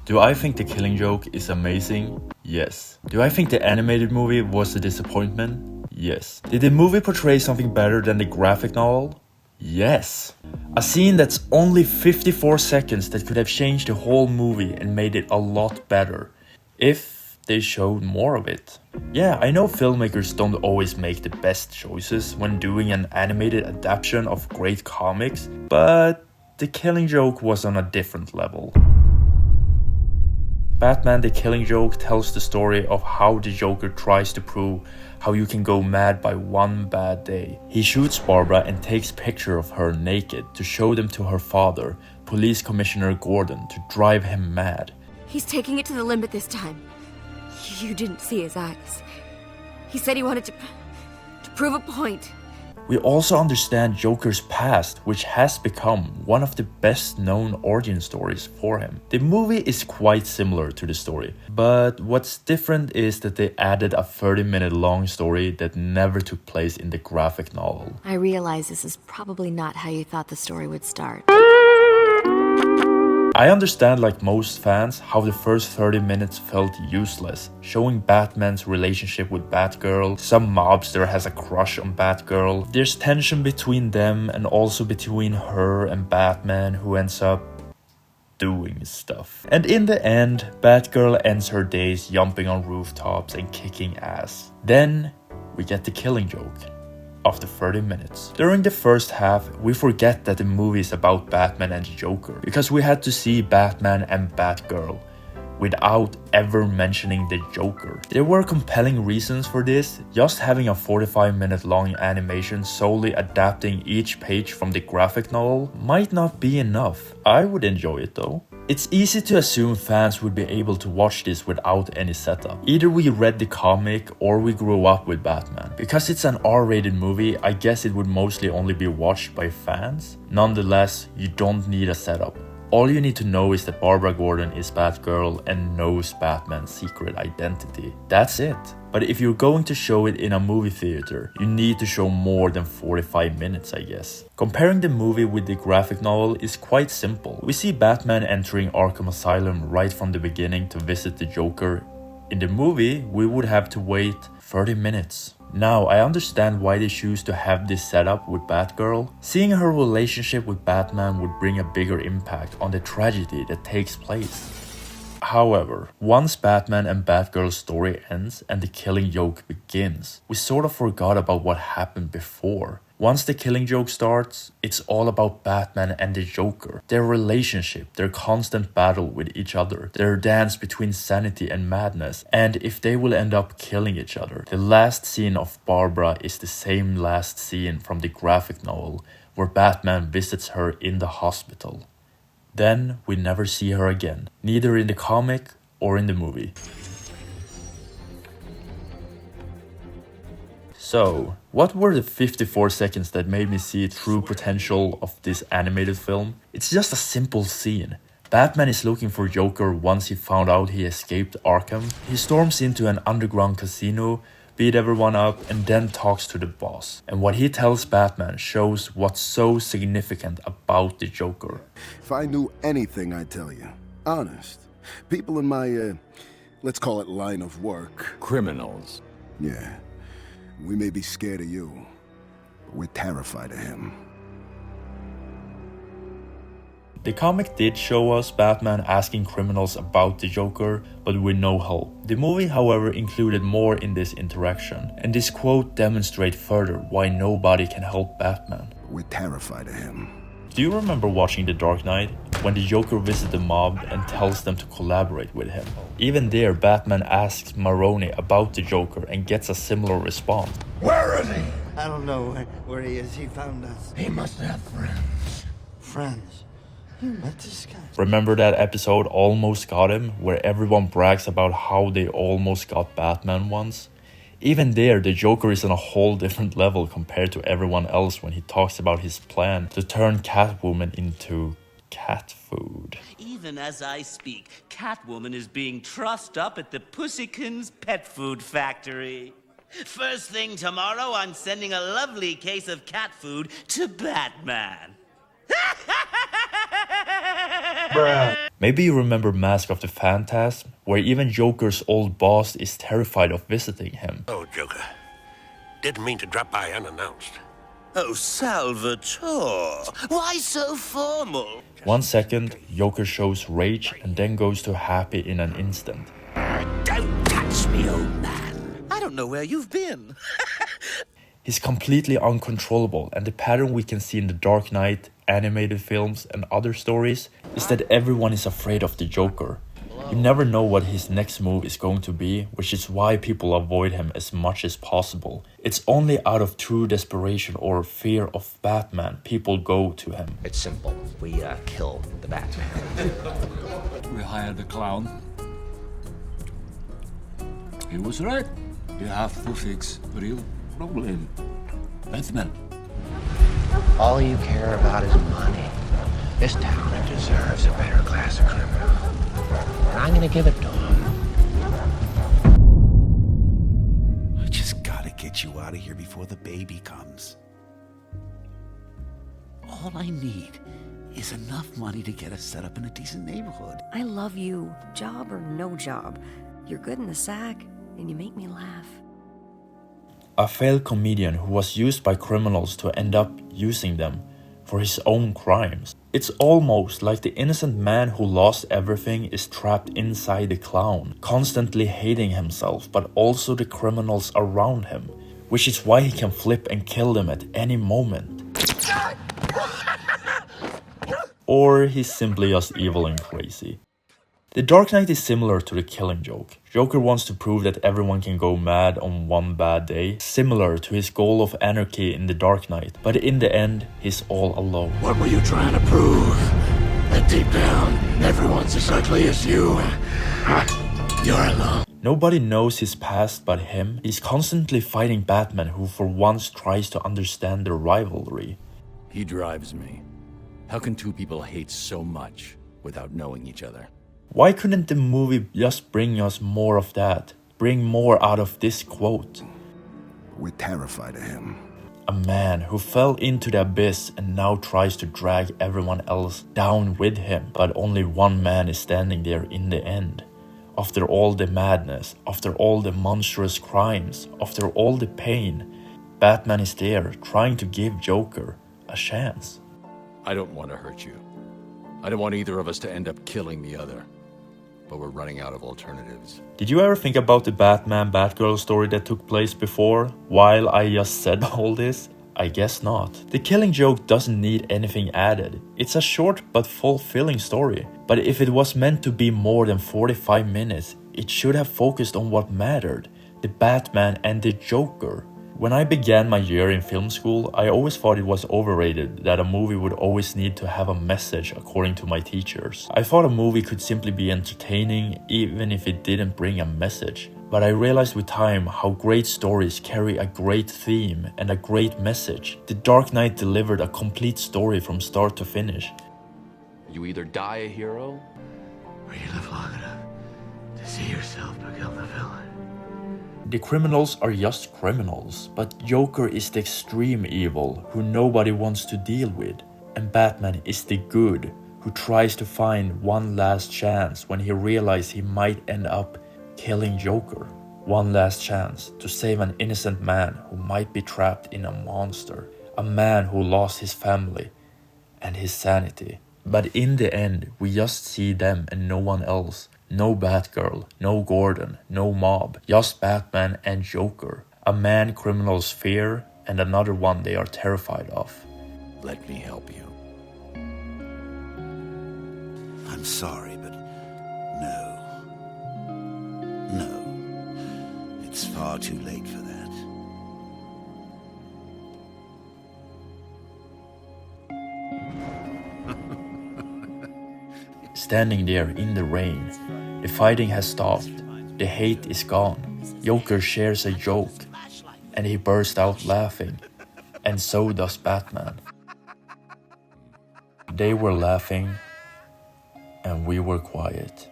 Do I think The Killing Joke is amazing? Yes. Do I think the animated movie was a disappointment? Yes. Did the movie portray something better than the graphic novel? Yes. A scene that's only 54 seconds that could have changed the whole movie and made it a lot better. If they showed more of it. Yeah, I know filmmakers don't always make the best choices when doing an animated adaptation of great comics, but The Killing Joke was on a different level. Batman The Killing Joke tells the story of how the Joker tries to prove how you can go mad by one bad day. He shoots Barbara and takes pictures of her naked to show them to her father, Police Commissioner Gordon, to drive him mad. He's taking it to the limit this time. You didn't see his eyes. He said he wanted to prove a point. We also understand Joker's past, which has become one of the best known origin stories for him. The movie is quite similar to the story, but what's different is that they added a 30-minute long story that never took place in the graphic novel. I realize this is probably not how you thought the story would start. I understand, like most fans, how the first 30 minutes felt useless, showing Batman's relationship with Batgirl. Some mobster has a crush on Batgirl. There's tension between them and also between her and Batman, who ends up doing stuff. And in the end, Batgirl ends her days jumping on rooftops and kicking ass. Then we get The Killing Joke. After 30 minutes. During the first half, we forget that the movie is about Batman and the Joker, because we had to see Batman and Batgirl without ever mentioning the Joker. There were compelling reasons for this. Just having a 45-minute long animation solely adapting each page from the graphic novel might not be enough. I would enjoy it though. It's easy to assume fans would be able to watch this without any setup. Either we read the comic or we grew up with Batman. Because it's an R-rated movie, I guess it would mostly only be watched by fans. Nonetheless, you don't need a setup. All you need to know is that Barbara Gordon is Batgirl and knows Batman's secret identity. That's it. But if you're going to show it in a movie theater, you need to show more than 45 minutes, I guess. Comparing the movie with the graphic novel is quite simple. We see Batman entering Arkham Asylum right from the beginning to visit the Joker. In the movie, we would have to wait 30 minutes. Now, I understand why they choose to have this setup with Batgirl. Seeing her relationship with Batman would bring a bigger impact on the tragedy that takes place. However, once Batman and Batgirl's story ends and The Killing Joke begins, we sort of forgot about what happened before. Once The Killing Joke starts, it's all about Batman and the Joker, their relationship, their constant battle with each other, their dance between sanity and madness, and if they will end up killing each other. The last scene of Barbara is the same last scene from the graphic novel, where Batman visits her in the hospital. Then we never see her again, neither in the comic or in the movie. So, what were the 54 seconds that made me see the true potential of this animated film? It's just a simple scene. Batman is looking for Joker once he found out he escaped Arkham. He storms into an underground casino, beat everyone up, and then talks to the boss. And what he tells Batman shows what's so significant about the Joker. If I knew anything, I'd tell you. Honest. People in my, let's call it line of work. Criminals. Yeah. We may be scared of you, but we're terrified of him. The comic did show us Batman asking criminals about the Joker, but with no help. The movie, however, included more in this interaction, and this quote demonstrates further why nobody can help Batman. We're terrified of him. Do you remember watching The Dark Knight, when the Joker visits the mob and tells them to collaborate with him? Even there, Batman asks Maroni about the Joker and gets a similar response. Where is he? I don't know where he is. He found us. He must have friends. Friends? You met this guy? Remember that episode Almost Got Him, where everyone brags about how they almost got Batman once? Even there, the Joker is on a whole different level compared to everyone else when he talks about his plan to turn Catwoman into cat food. Even as I speak, Catwoman is being trussed up at the Pussykins pet food factory. First thing tomorrow, I'm sending a lovely case of cat food to Batman. Bruh. Maybe you remember Mask of the Phantasm, where even Joker's old boss is terrified of visiting him. Oh, Joker. Didn't mean to drop by unannounced. Oh, Salvatore, why so formal? 1 second, Joker shows rage and then goes to happy in an instant. Don't touch me, old man. I don't know where you've been. He's completely uncontrollable, and the pattern we can see in the Dark Knight, animated films and other stories is that everyone is afraid of the Joker. You never know what his next move is going to be, which is why people avoid him as much as possible. It's only out of true desperation or fear of Batman people go to him. It's simple. We kill the Batman. We hired the clown. He was right. You have to fix real problem. Batman. All you care about is money. This town deserves a better class of criminal. And I'm gonna give it to him. I just gotta get you out of here before the baby comes. All I need is enough money to get us set up in a decent neighborhood. I love you, job or no job. You're good in the sack, and you make me laugh. A failed comedian who was used by criminals to end up using them for his own crimes. It's almost like the innocent man who lost everything is trapped inside the clown, constantly hating himself but also the criminals around him, which is why he can flip and kill them at any moment. Or he's simply just evil and crazy. The Dark Knight is similar to the Killing Joke. Joker wants to prove that everyone can go mad on one bad day, similar to his goal of anarchy in The Dark Knight, but in the end, he's all alone. What were you trying to prove? That deep down, everyone's as ugly as you. You're alone. Nobody knows his past but him. He's constantly fighting Batman, who for once tries to understand their rivalry. He drives me. How can two people hate so much without knowing each other? Why couldn't the movie just bring us more of that? Bring more out of this quote? We're terrified of him. A man who fell into the abyss and now tries to drag everyone else down with him, but only one man is standing there in the end. After all the madness, after all the monstrous crimes, after all the pain, Batman is there trying to give Joker a chance. I don't want to hurt you. I don't want either of us to end up killing the other. But we're running out of alternatives. Did you ever think about the Batman-Batgirl story that took place before, while I just said all this? I guess not. The Killing Joke doesn't need anything added. It's a short but fulfilling story. But if it was meant to be more than 45 minutes, it should have focused on what mattered, the Batman and the Joker. When I began my year in film school, I always thought it was overrated that a movie would always need to have a message according to my teachers. I thought a movie could simply be entertaining even if it didn't bring a message. But I realized with time how great stories carry a great theme and a great message. The Dark Knight delivered a complete story from start to finish. You either die a hero, Or you live long enough to see yourself become the villain. The criminals are just criminals, but Joker is the extreme evil who nobody wants to deal with, and Batman is the good who tries to find one last chance when he realizes he might end up killing Joker. One last chance to save an innocent man who might be trapped in a monster, a man who lost his family and his sanity. But in the end, we just see them and no one else. No Batgirl, no Gordon, no mob, just Batman and Joker. A man criminals fear and another one they are terrified of. let me help you. I'm sorry, but no. No. It's far too late for that. Standing there in the rain, the fighting has stopped, the hate is gone. Joker shares a joke, and he bursts out laughing, and so does Batman. They were laughing, and we were quiet.